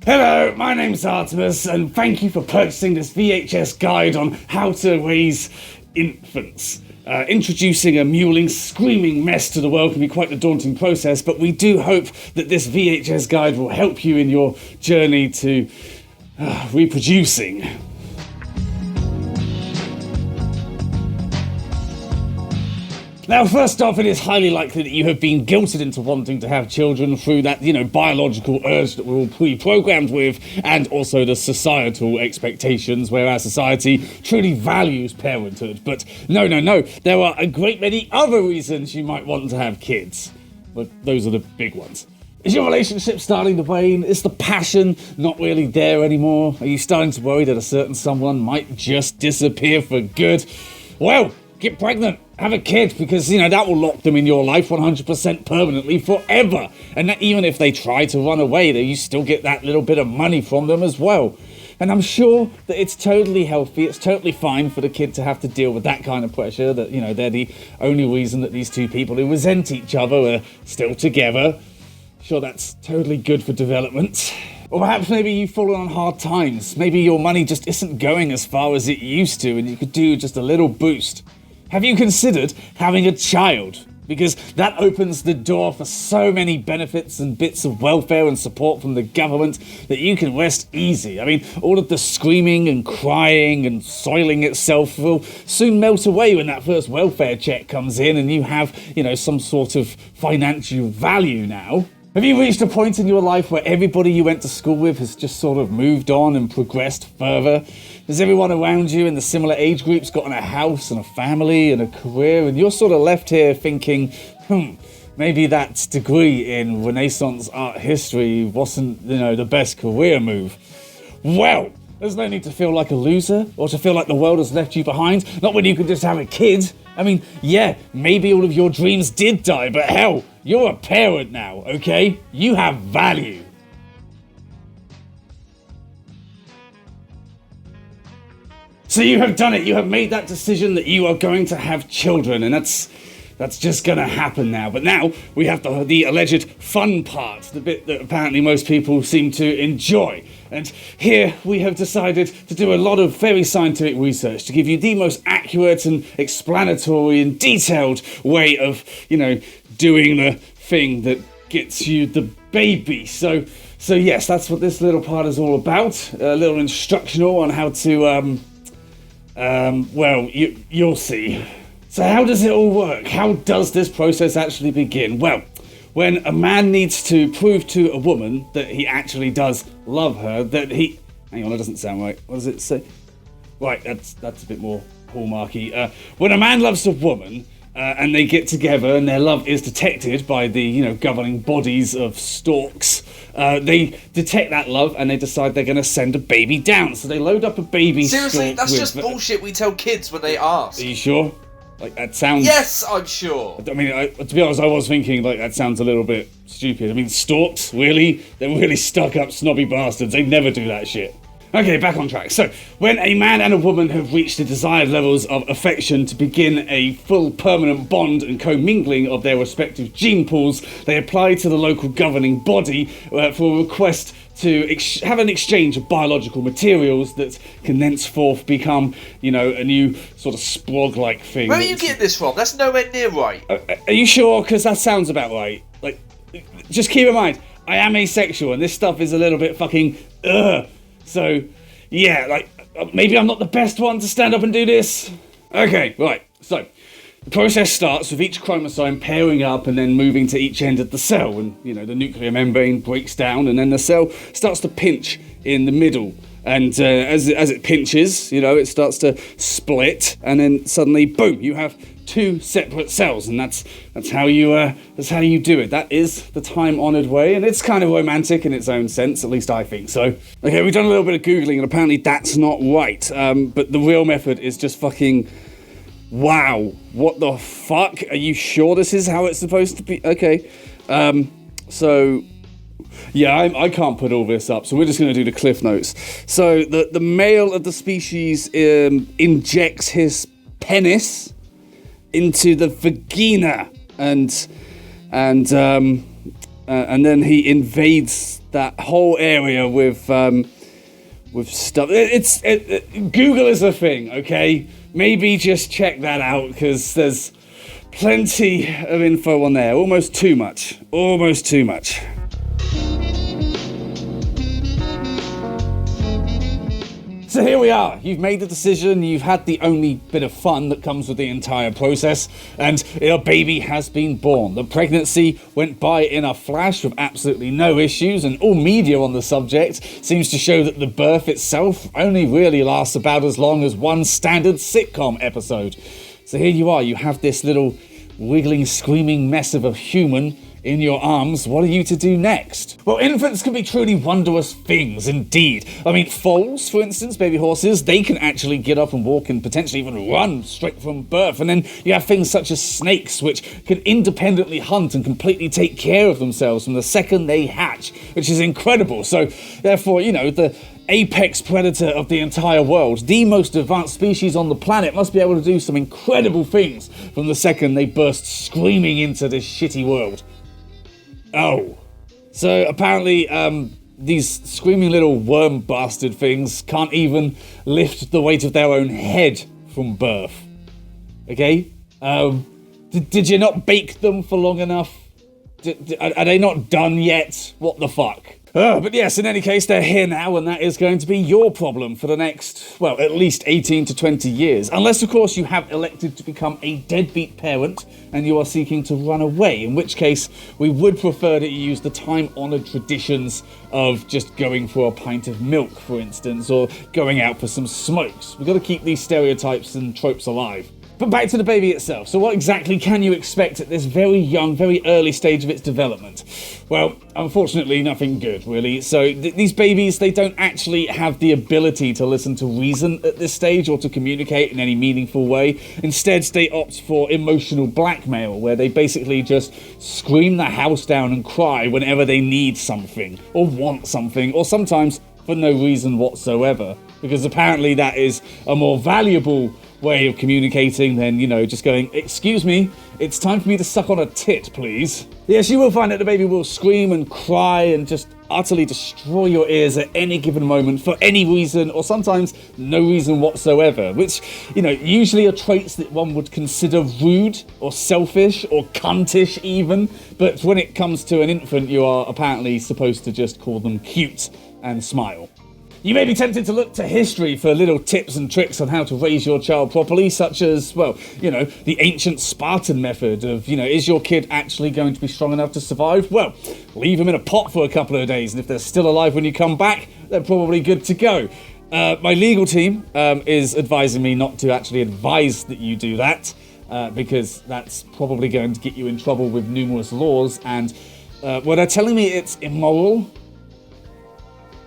Hello, my name's Artemis, and thank you for purchasing this VHS guide on how to raise infants. Introducing a mewling, screaming mess to the world can be quite a daunting process, but we do hope that this VHS guide will help you in your journey to reproducing. Now, first off, it is highly likely that you have been guilted into wanting to have children through that, biological urge that we're all pre-programmed with, and also the societal expectations, where our society truly values parenthood. But no, there are a great many other reasons you might want to have kids. But those are the big ones. Is your relationship starting to wane? Is the passion not really there anymore? Are you starting to worry that a certain someone might just disappear for good? Well, get pregnant. Have a kid, because, that will lock them in your life 100% permanently forever. And that even if they try to run away, you still get that little bit of money from them as well. And I'm sure that it's totally healthy, it's totally fine for the kid to have to deal with that kind of pressure, that, they're the only reason that these two people who resent each other are still together. Sure, that's totally good for development. Or perhaps maybe you've fallen on hard times. Maybe your money just isn't going as far as it used to, and you could do just a little boost. Have you considered having a child? Because that opens the door for so many benefits and bits of welfare and support from the government that you can rest easy. I mean, all of the screaming and crying and soiling itself will soon melt away when that first welfare check comes in and you have, some sort of financial value now. Have you reached a point in your life where everybody you went to school with has just sort of moved on and progressed further? Has everyone around you in the similar age groups gotten a house and a family and a career, and you're sort of left here thinking, maybe that degree in Renaissance art history wasn't, the best career move? Well, there's no need to feel like a loser or to feel like the world has left you behind, not when you can just have a kid. I mean, yeah, maybe all of your dreams did die, but hell, you're a parent now, okay? You have value. So you have done it. You have made that decision that you are going to have children, and that's just going to happen now. But now we have the alleged fun part, the bit that apparently most people seem to enjoy. And here we have decided to do a lot of very scientific research to give you the most accurate and explanatory and detailed way of, doing the thing that gets you the baby. So yes, that's what this little part is all about. A little instructional on how to, you'll see. So how does it all work? How does this process actually begin? Well, when a man needs to prove to a woman that he actually does love her, that he... Hang on, that doesn't sound right. What does it say? Right, that's a bit more hallmarky. When a man loves a woman, and they get together and their love is detected by the, governing bodies of storks, they detect that love and they decide they're going to send a baby down. So they load up a baby Seriously, stork that's with... just bullshit we tell kids when they ask. Are you sure? That sounds... Yes, I'm sure. I mean, to be honest, I was thinking, that sounds a little bit stupid. I mean, storks, really? They're really stuck-up, snobby bastards. They never do that shit. Okay, back on track. So, when a man and a woman have reached the desired levels of affection to begin a full permanent bond and commingling of their respective gene pools, they apply to the local governing body for a request to have an exchange of biological materials that can thenceforth become, a new sort of sprog-like thing. Where do you get this from? That's nowhere near right. Are you sure? Because that sounds about right. Just keep in mind, I am asexual and this stuff is a little bit fucking So, yeah, maybe I'm not the best one to stand up and do this. Okay, right, so the process starts with each chromosome pairing up and then moving to each end of the cell, and, the nuclear membrane breaks down and then the cell starts to pinch in the middle. And as it pinches, it starts to split, and then suddenly, boom, you have two separate cells, and that's how you do it. That is the time-honoured way, and it's kind of romantic in its own sense. At least I think so. Okay, we've done a little bit of googling, and apparently that's not right. But the real method is just fucking... Wow, what the fuck? Are you sure this is how it's supposed to be? Okay, so... Yeah, I can't put all this up, so we're just going to do the cliff notes. So the male of the species injects his penis into the vagina, and and then he invades that whole area with stuff. Google is a thing, okay? Maybe just check that out, because there's plenty of info on there. Almost too much. Almost too much. So here we are. You've made the decision, you've had the only bit of fun that comes with the entire process, and your baby has been born. The pregnancy went by in a flash with absolutely no issues, and all media on the subject seems to show that the birth itself only really lasts about as long as one standard sitcom episode. So here you are, you have this little wiggling, screaming mess of a human in your arms. What are you to do next? Well, infants can be truly wondrous things indeed. I mean, foals, for instance, baby horses, they can actually get up and walk and potentially even run straight from birth. And then you have things such as snakes, which can independently hunt and completely take care of themselves from the second they hatch, which is incredible. So therefore, you know, the apex predator of the entire world, the most advanced species on the planet, must be able to do some incredible things from the second they burst screaming into this shitty world. Oh. So apparently, these screaming little worm bastard things can't even lift the weight of their own head from birth. Okay? Did you not bake them for long enough? Are they not done yet? What the fuck? But yes, in any case, they're here now, and that is going to be your problem for the next, well, at least 18 to 20 years. Unless, of course, you have elected to become a deadbeat parent and you are seeking to run away, in which case we would prefer that you use the time-honoured traditions of just going for a pint of milk, for instance, or going out for some smokes. We've got to keep these stereotypes and tropes alive. But back to the baby itself. So what exactly can you expect at this very young, very early stage of its development? Well, unfortunately, nothing good, really. So these babies, they don't actually have the ability to listen to reason at this stage or to communicate in any meaningful way. Instead, they opt for emotional blackmail, where they basically just scream the house down and cry whenever they need something, or want something, or sometimes for no reason whatsoever. Because apparently that is a more valuable way of communicating than, you know, just going, excuse me, it's time for me to suck on a tit, please. Yes, you will find that the baby will scream and cry and just utterly destroy your ears at any given moment for any reason, or sometimes no reason whatsoever, which, you know, usually are traits that one would consider rude or selfish or cuntish even, but when it comes to an infant, you are apparently supposed to just call them cute and smile. You may be tempted to look to history for little tips and tricks on how to raise your child properly, such as, well, you know, the ancient Spartan method of, you know, is your kid actually going to be strong enough to survive? Well, leave them in a pot for a couple of days, and if they're still alive when you come back, they're probably good to go. My legal team is advising me not to actually advise that you do that, because that's probably going to get you in trouble with numerous laws, and well, they're telling me it's immoral.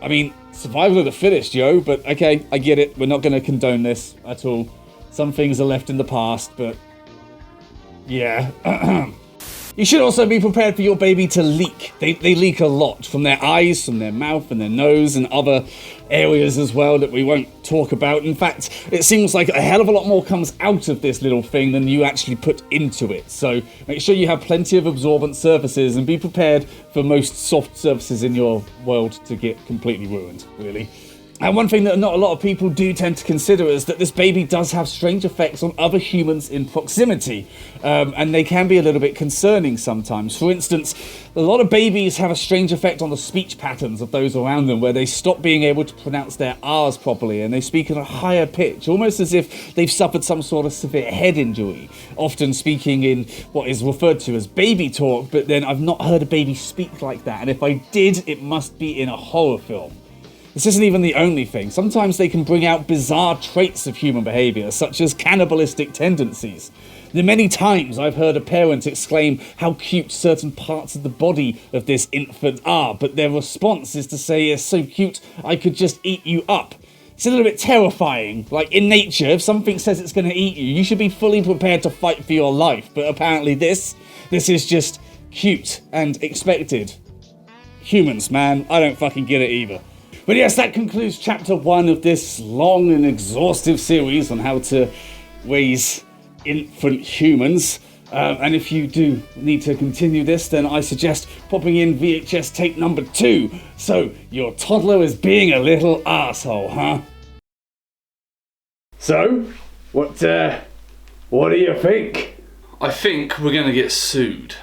I mean, survival of the fittest, yo, but okay, I get it. We're not going to condone this at all. Some things are left in the past, but yeah. You should also be prepared for your baby to leak. They leak a lot from their eyes, from their mouth and their nose and other areas as well that we won't talk about. In fact, it seems like a hell of a lot more comes out of this little thing than you actually put into it. So make sure you have plenty of absorbent surfaces and be prepared for most soft surfaces in your world to get completely ruined, really. And one thing that not a lot of people do tend to consider is that this baby does have strange effects on other humans in proximity, and they can be a little bit concerning sometimes. For instance, a lot of babies have a strange effect on the speech patterns of those around them, where they stop being able to pronounce their R's properly and they speak at a higher pitch, almost as if they've suffered some sort of severe head injury, often speaking in what is referred to as baby talk, but then I've not heard a baby speak like that, and if I did, it must be in a horror film. This isn't even the only thing. Sometimes they can bring out bizarre traits of human behaviour, such as cannibalistic tendencies. The many times I've heard a parent exclaim how cute certain parts of the body of this infant are, but their response is to say, "It's so cute, I could just eat you up." It's a little bit terrifying. Like, in nature, if something says it's going to eat you, you should be fully prepared to fight for your life. But apparently this is just cute and expected. Humans, man, I don't fucking get it either. But yes, that concludes chapter 1 of this long and exhaustive series on how to raise infant humans. And if you do need to continue this, then I suggest popping in VHS tape number 2. So, your toddler is being a little arsehole, huh? So, what do you think? I think we're gonna get sued.